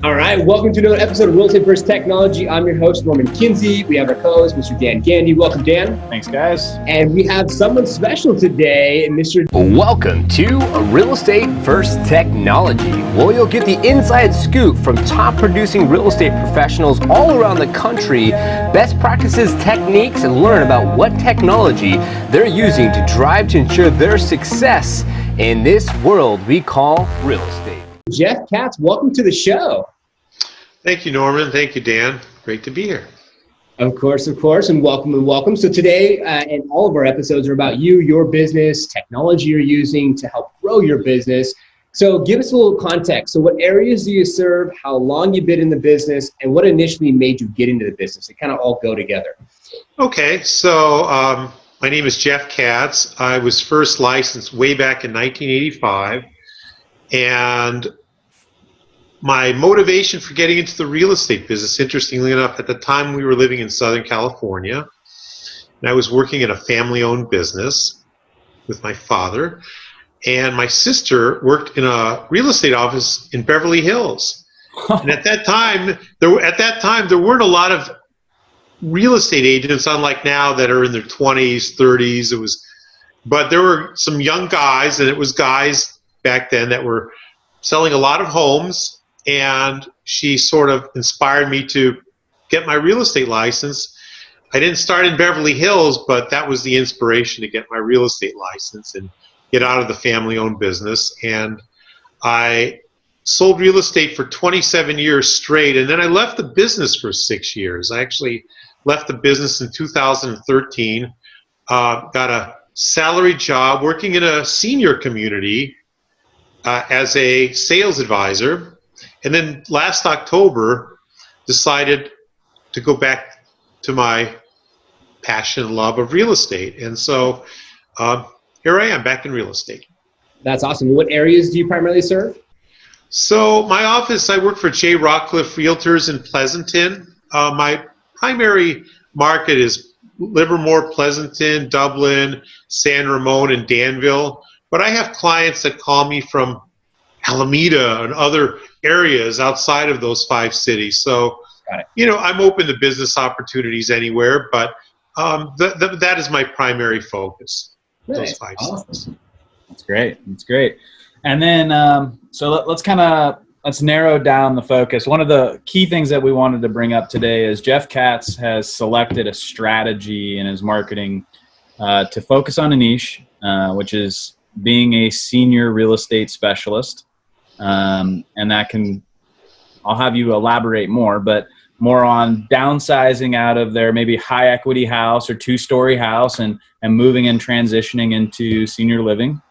All right, welcome to another episode of Real Estate First Technology. I'm your host, Norman Kinsey. We have our co-host, Mr. Dan Gandy. Welcome, Dan. Thanks, guys. And we have someone special today, Mr. Welcome to Real Estate First Technology, where you'll get the inside scoop from top producing real estate professionals all around the country, best practices, techniques, and learn about what technology they're using to drive to ensure their success in this world we call real estate. Jeff Katz. Welcome to the show. Thank you, Norman. Thank you, Dan. Great to be here. Of course, and welcome. So today, and all of our episodes are about you, your business, technology you're using to help grow your business. So give us a little context. So what areas do you serve, how long you've been in the business, and what initially made you get into the business? They kind of all go together. Okay, so my name is Jeff Katz. I was first licensed way back in 1985, and my motivation for getting into the real estate business, interestingly enough, at the time we were living in Southern California, and I was working in a family-owned business with my father, and my sister worked in a real estate office in Beverly Hills. And at that time, there weren't a lot of real estate agents, unlike now, that are in their 20s, 30s. But there were some young guys, and it was guys back then that were selling a lot of homes. And she sort of inspired me to get my real estate license. I didn't start in Beverly Hills, but that was the inspiration to get my real estate license and get out of the family-owned business. And I sold real estate for 27 years straight, and then I left the business for 6 years. I actually left the business in 2013, got a salary job working in a senior community as a sales advisor. And then last October, decided to go back to my passion and love of real estate. And so here I am back in real estate. That's awesome. What areas do you primarily serve? So my office, I work for J. Rockcliffe Realtors in Pleasanton. My primary market is Livermore, Pleasanton, Dublin, San Ramon, and Danville. But I have clients that call me from Alameda and other areas outside of those 5 cities. So, I'm open to business opportunities anywhere, but that is my primary focus. Nice. Those 5 cities. That's great. And then, so let's narrow down the focus. One of the key things that we wanted to bring up today is Jeff Katz has selected a strategy in his marketing to focus on a niche, which is being a senior real estate specialist. And that I'll have you elaborate more, but more on downsizing out of their maybe high equity house or 2-story house and moving and transitioning into senior living.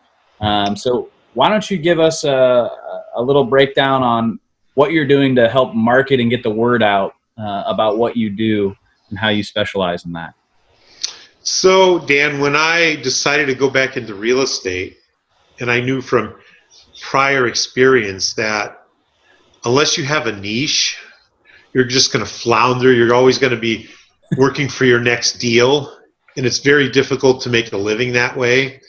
So why don't you give us a little breakdown on what you're doing to help market and get the word out about what you do and how you specialize in that? So, Dan, when I decided to go back into real estate, and I knew from prior experience that unless you have a niche, you're just going to flounder. You're always going to be working for your next deal, and it's very difficult to make a living that way.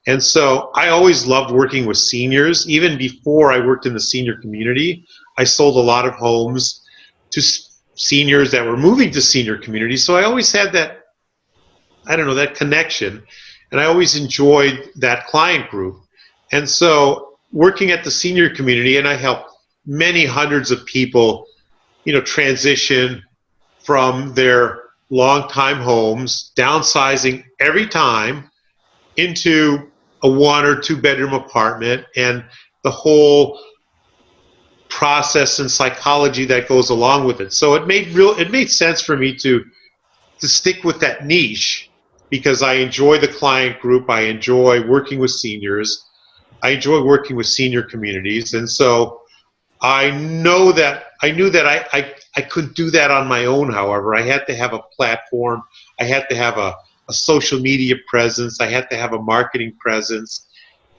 And so I always loved working with seniors. Even before I worked in the senior community, I sold a lot of homes to seniors that were moving to senior communities. So I always had that, that connection, and I always enjoyed that client group. And so working at the senior community, and I helped many hundreds of people, transition from their long-time homes, downsizing every time, into a 1 or 2 bedroom apartment, and the whole process and psychology that goes along with it. So it made sense for me to stick with that niche, because I enjoy the client group, I enjoy working with seniors, I enjoy working with senior communities. And so I knew that I couldn't do that on my own. However, I had to have a platform. I had to have a social media presence. I had to have a marketing presence.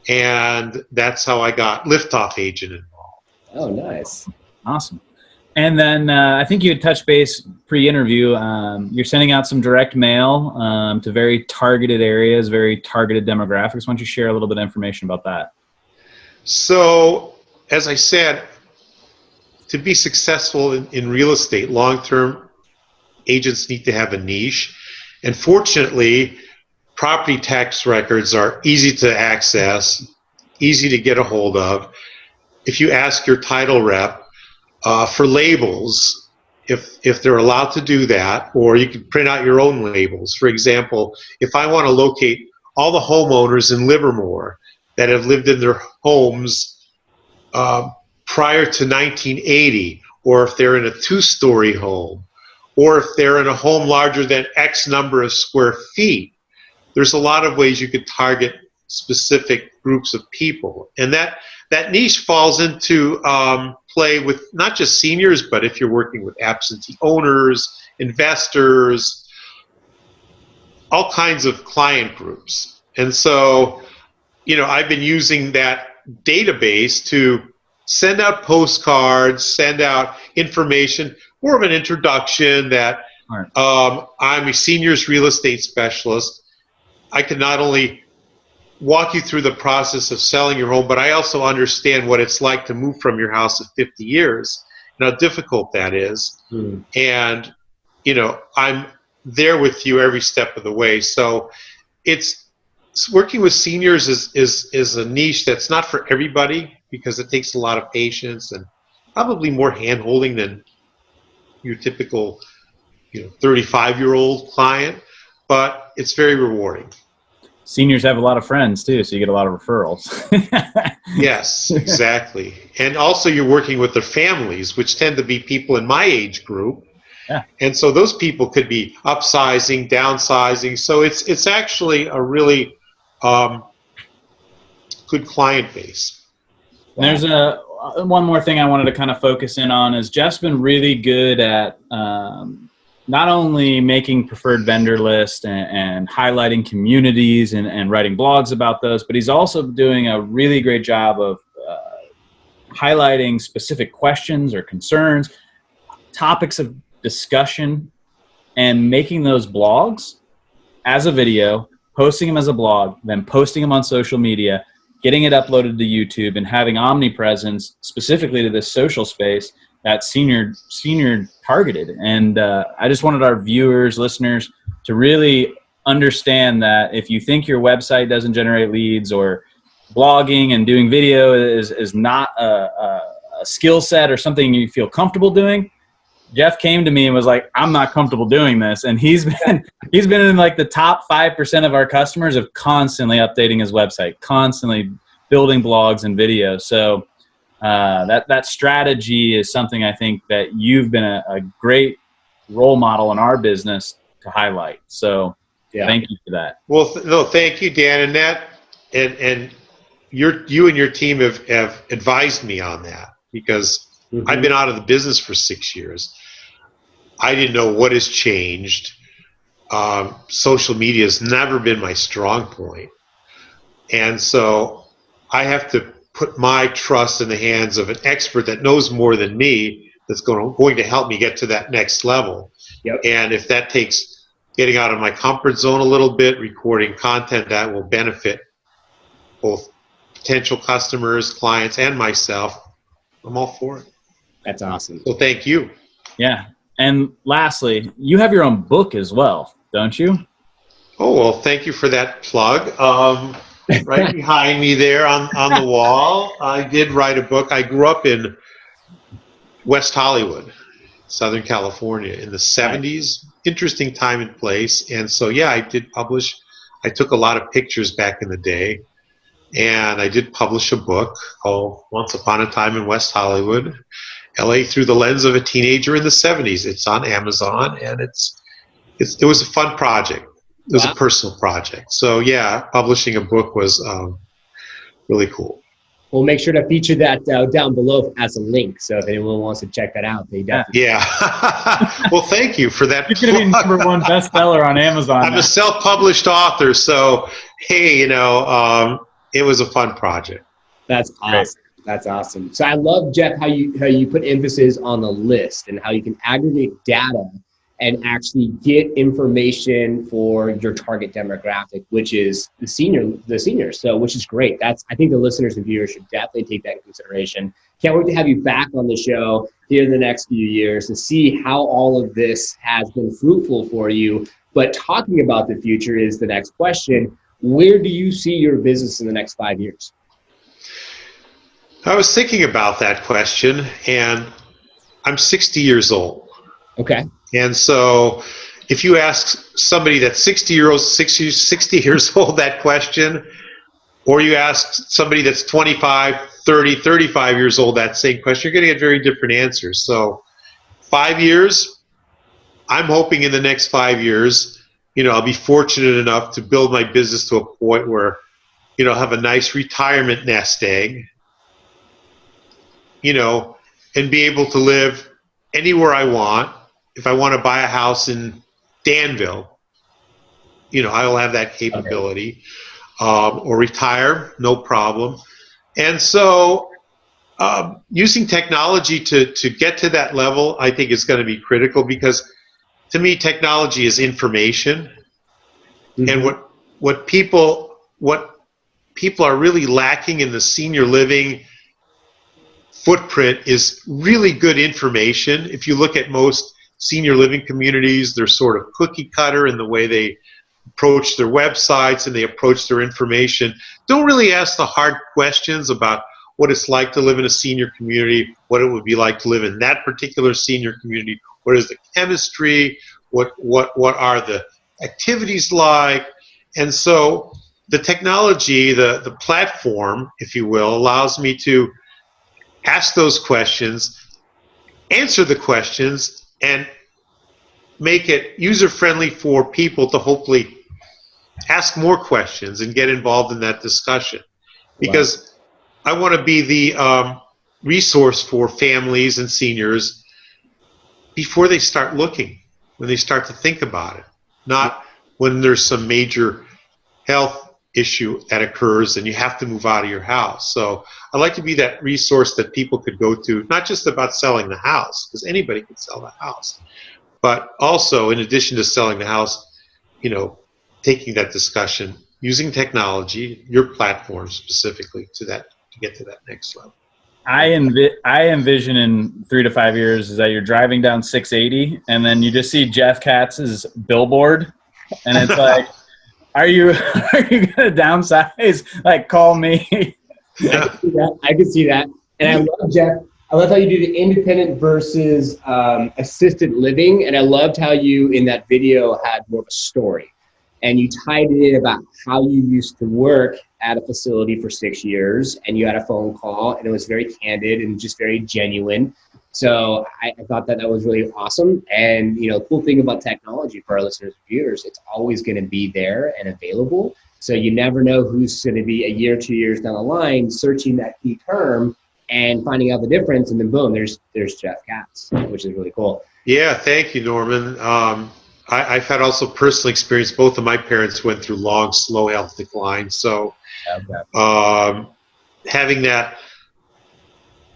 And that's how I got Liftoff Agent involved. Oh, nice. Awesome. And then I think you had touched base pre-interview. You're sending out some direct mail to very targeted areas, very targeted demographics. Why don't you share a little bit of information about that? So, as I said, to be successful in real estate, long-term agents need to have a niche. And fortunately, property tax records are easy to access, easy to get a hold of. If you ask your title rep for labels, if they're allowed to do that, or you can print out your own labels. For example, if I want to locate all the homeowners in Livermore that have lived in their homes prior to 1980, or if they're in a two-story home, or if they're in a home larger than X number of square feet, there's a lot of ways you could target specific groups of people. And that niche falls into play with not just seniors, but if you're working with absentee owners, investors, all kinds of client groups. And so, I've been using that database to send out postcards, send out information, more of an introduction that I'm a seniors real estate specialist. I can not only walk you through the process of selling your home, but I also understand what it's like to move from your house at 50 years and how difficult that is. And, I'm there with you every step of the way. So it's working with seniors is a niche that's not for everybody, because it takes a lot of patience and probably more hand-holding than your typical 35-year-old client, but it's very rewarding. Seniors have a lot of friends too, so you get a lot of referrals. Yes, exactly. And also you're working with their families, which tend to be people in my age group. Yeah. And so those people could be upsizing, downsizing. So it's actually a really good client base. Wow. There's one more thing I wanted to kind of focus in on is Jeff's been really good at not only making preferred vendor lists and highlighting communities and writing blogs about those, but he's also doing a really great job of highlighting specific questions or concerns, topics of discussion, and making those blogs as a video, posting them as a blog, then posting them on social media, getting it uploaded to YouTube, and having omnipresence specifically to this social space that's senior targeted. And I just wanted our viewers, listeners, to really understand that if you think your website doesn't generate leads, or blogging and doing video is not a skill set or something you feel comfortable doing, Jeff came to me and was like, I'm not comfortable doing this. And he's been in like the top 5% of our customers of constantly updating his website, constantly building blogs and videos. So that strategy is something I think that you've been a great role model in our business to highlight. So thank you for that. Well, no, thank you, Dan. And you and your team have advised me on that, because I've been out of the business for 6 years. I didn't know what has changed. Social media has never been my strong point. And so I have to put my trust in the hands of an expert that knows more than me, that's going to help me get to that next level. Yep. And if that takes getting out of my comfort zone a little bit, recording content that will benefit both potential customers, clients, and myself, I'm all for it. That's awesome. Well, thank you. Yeah. And lastly, you have your own book as well, don't you? Oh, well, thank you for that plug. Right behind me there on the wall, I did write a book. I grew up in West Hollywood, Southern California in the 70s. Interesting time and place. And so, yeah, I did publish. I took a lot of pictures back in the day. And I did publish a book called Once Upon a Time in West Hollywood, LA Through the Lens of a Teenager in the 70s. It's on Amazon, and it was a fun project. It was a personal project. So yeah, publishing a book was really cool. We'll make sure to feature that down below as a link. So if anyone wants to check that out, they definitely. Yeah. Well, thank you for that. You're going to be #1 bestseller on Amazon. I'm a self-published author, so hey, it was a fun project. That's awesome. That's awesome. So I love, Jeff, how you put emphasis on the list and how you can aggregate data and actually get information for your target demographic, which is the seniors. So, which is great. I think the listeners and viewers should definitely take that into consideration. Can't wait to have you back on the show here in the next few years to see how all of this has been fruitful for you. But talking about the future is the next question. Where do you see your business in the next 5 years? I was thinking about that question, and I'm 60 years old. Okay. And so if you ask somebody that's 60 years old that question, or you ask somebody that's 25, 30, 35 years old that same question, you're going to get very different answers. So 5 years, I'm hoping in the next 5 years, I'll be fortunate enough to build my business to a point where, I'll have a nice retirement nest egg, and be able to live anywhere I want. If I want to buy a house in Danville, I will have that capability. Or retire, no problem. And so using technology to get to that level, I think is going to be critical, because to me, technology is information. Mm-hmm. And what people are really lacking in the senior living footprint is really good information. If you look at most senior living communities, they're sort of cookie cutter in the way they approach their websites and they approach their information. Don't really ask the hard questions about what it's like to live in a senior community, what it would be like to live in that particular senior community, what is the chemistry, what are the activities like. And so the technology, the platform, if you will, allows me to ask those questions, answer the questions, and make it user-friendly for people to hopefully ask more questions and get involved in that discussion. Because I want to be the resource for families and seniors before they start looking, when they start to think about it, not when there's some major health issue that occurs and you have to move out of your house. So I like to be that resource that people could go to, not just about selling the house, because anybody can sell the house, but also, in addition to selling the house, taking that discussion, using technology, your platform specifically, to get to that next level. I envision in 3 to 5 years is that you're driving down 680 and then you just see Jeff Katz's billboard, and it's like, are you going to downsize? Like, call me. I could see that. And I love, Jeff, I love how you do the independent versus assisted living. And I loved how you, in that video, had more of a story. And you tied it in about how you used to work at a facility for 6 years, and you had a phone call, and it was very candid and just very genuine. So I thought that was really awesome. And, the cool thing about technology for our listeners and viewers, it's always going to be there and available. So you never know who's going to be a year, 2 years down the line searching that key term and finding out the difference. And then boom, there's Jeff Katz, which is really cool. Yeah, thank you, Norman. I've had also personal experience. Both of my parents went through long, slow health decline. So having that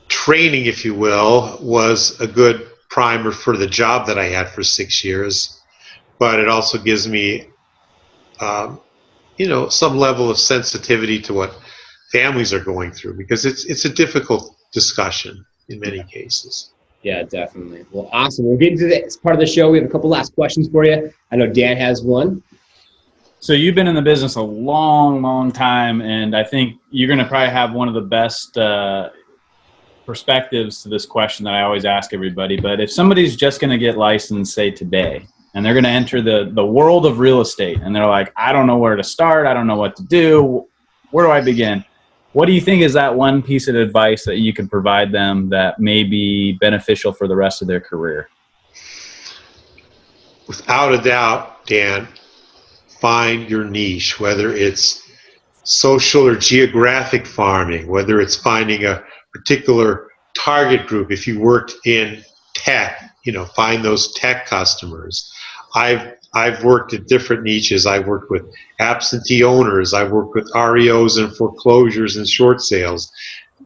training, if you will, was a good primer for the job that I had for 6 years. But it also gives me, some level of sensitivity to what families are going through, because it's a difficult discussion in many cases. Yeah, definitely. Well, awesome. We're getting to this part of the show. We have a couple last questions for you. I know Dan has one. So you've been in the business a long, long time, and I think you're going to probably have one of the best perspectives to this question that I always ask everybody. But if somebody's just going to get licensed, say today, and they're going to enter the world of real estate, and they're like, I don't know where to start, I don't know what to do, where do I begin? What do you think is that one piece of advice that you can provide them that may be beneficial for the rest of their career? Without a doubt, Dan, find your niche, whether it's social or geographic farming, whether it's finding a particular target group. If you worked in tech, find those tech customers. I've worked at different niches. I've worked with absentee owners. I've worked with REOs and foreclosures and short sales,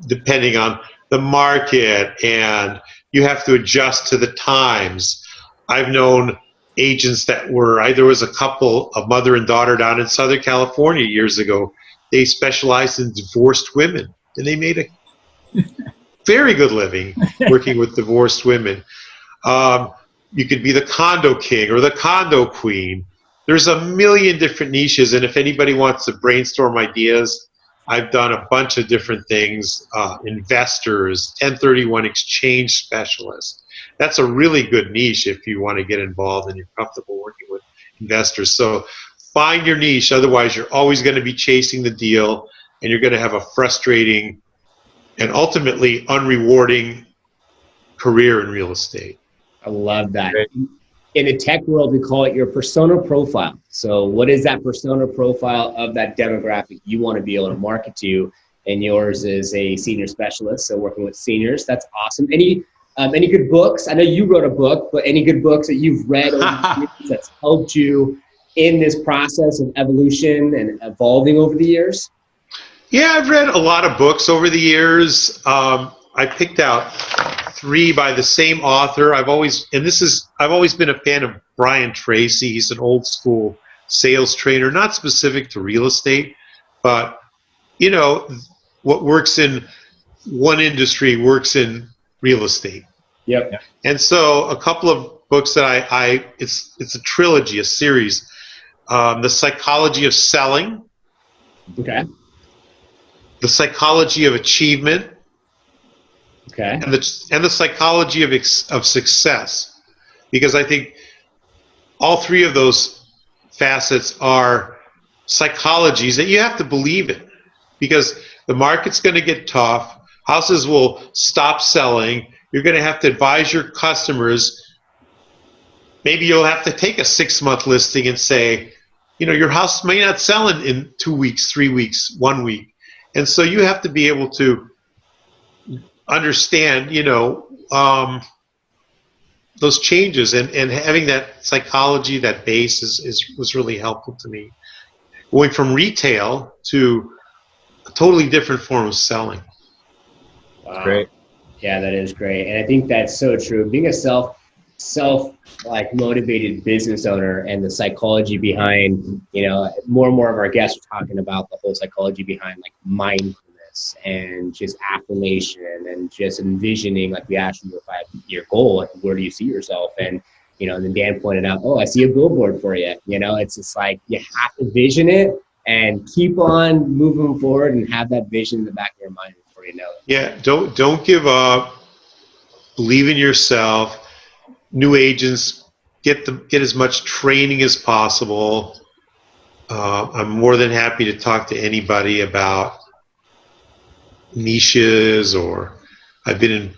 depending on the market, and you have to adjust to the times. I've known agents that were, there was a couple, a mother and daughter down in Southern California years ago. They specialized in divorced women, and they made a very good living working with divorced women. You could be the condo king or the condo queen. There's a million different niches, and if anybody wants to brainstorm ideas, I've done a bunch of different things. Investors, 1031 exchange specialists. That's a really good niche if you want to get involved and you're comfortable working with investors. So find your niche, otherwise you're always going to be chasing the deal, and you're going to have a frustrating and ultimately unrewarding career in real estate. I love that. In the tech world, we call it your persona profile. So what is that persona profile of that demographic you want to be able to market to? And yours is a senior specialist, so working with seniors. That's awesome. Any good books? I know you wrote a book, but any good books that you've read over the years that's helped you in this process of evolution and evolving over the years? Yeah, I've read a lot of books over the years. I picked out 3 by the same author. I've always been a fan of Brian Tracy. He's an old school sales trainer, not specific to real estate, but you know, what works in one industry works in real estate. Yep. And so a couple of books that it's a trilogy, a series. The Psychology of Selling. Okay. The Psychology of Achievement. Okay. And the Psychology of Success, because I think all 3 of those facets are psychologies that you have to believe in, because the market's going to get tough. Houses will stop selling. You're going to have to advise your customers. Maybe you'll have to take a 6-month listing and say, you know, your house may not sell in 2 weeks, 3 weeks, 1 week. And so you have to be able to understand, you know, those changes, and having that psychology, that base was really helpful to me. Going from retail to a totally different form of selling. Wow. Great. Yeah, that is great. And I think that's so true. Being a self like motivated business owner, and the psychology behind, you know, more and more of our guests are talking about the whole psychology behind like mindfulness and just affirmation and just envisioning, like we asked you a 5-year goal, like where do you see yourself? And, you know, and then Dan pointed out, oh, I see a billboard for you. You know, it's just like you have to vision it and keep on moving forward and have that vision in the back of your mind before you know it. Yeah, don't give up. Believe in yourself. New agents, get as much training as possible. I'm more than happy to talk to anybody about niches, or I've been in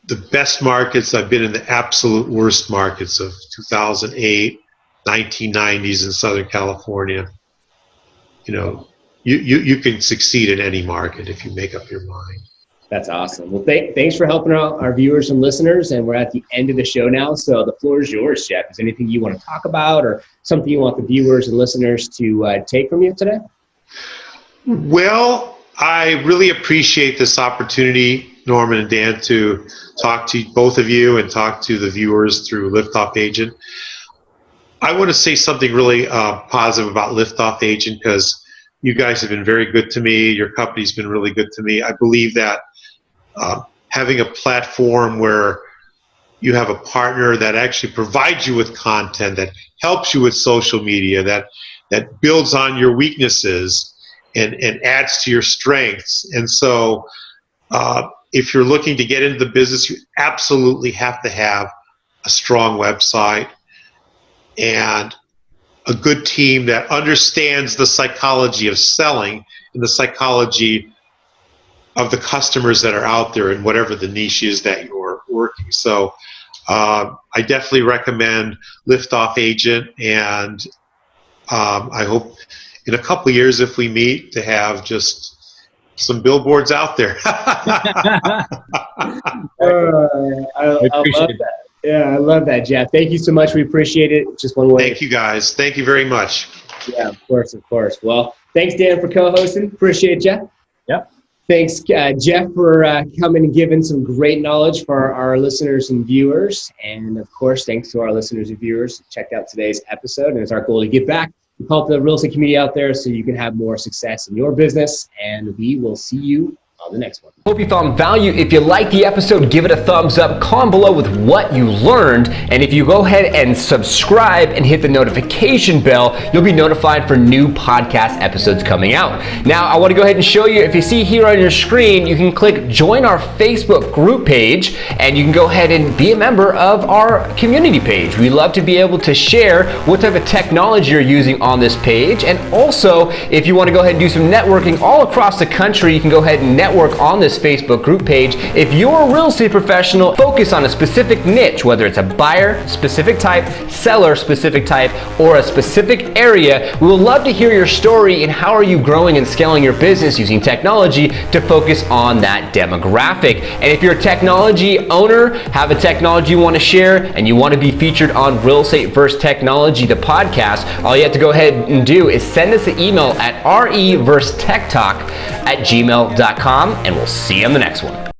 the best markets. I've been in the absolute worst markets of 2008, 1990s in Southern California. You know, you can succeed in any market if you make up your mind. That's awesome. Well, thanks for helping out our viewers and listeners. And we're at the end of the show now. So the floor is yours, Jeff. Is there anything you want to talk about, or something you want the viewers and listeners to take from you today? Well, I really appreciate this opportunity, Norman and Dan, to talk to both of you and talk to the viewers through Liftoff Agent. I want to say something really positive about Liftoff Agent, because you guys have been very good to me. Your company's been really good to me. I believe that having a platform where you have a partner that actually provides you with content, that helps you with social media, that builds on your weaknesses and adds to your strengths. And so if you're looking to get into the business, you absolutely have to have a strong website and a good team that understands the psychology of selling and the psychology of the customers that are out there, and whatever the niche is that you're working. So I definitely recommend Liftoff Agent, and I hope in a couple of years, if we meet, to have just some billboards out there. I love that. Yeah, I love that, Jeff. Thank you so much. We appreciate it. Just one way. Thank you, guys. Thank you very much. Yeah, of course, of course. Well, thanks, Dan, for co-hosting. Appreciate it, Jeff. Yep. Thanks, Jeff, for coming and giving some great knowledge for our listeners and viewers. And of course, thanks to our listeners and viewers who checked out today's episode. And it's our goal to give back and help the real estate community out there so you can have more success in your business. And we will see you on the next one. Hope you found value. If you liked the episode, give it a thumbs up. Comment below with what you learned. And if you go ahead and subscribe and hit the notification bell, you'll be notified for new podcast episodes coming out. Now, I want to go ahead and show you, if you see here on your screen, you can click join our Facebook group page, and you can go ahead and be a member of our community page. We love to be able to share what type of technology you're using on this page. And also, if you want to go ahead and do some networking all across the country, you can go ahead and network on this Facebook group page. If you're a real estate professional, focus on a specific niche, whether it's a buyer, specific type, seller, specific type, or a specific area. We would love to hear your story and how are you growing and scaling your business using technology to focus on that demographic. And if you're a technology owner, have a technology you want to share, and you want to be featured on Real Estate vs. Technology, the podcast, all you have to go ahead and do is send us an email at reversetechtalk@gmail.com, and we'll see you on the next one.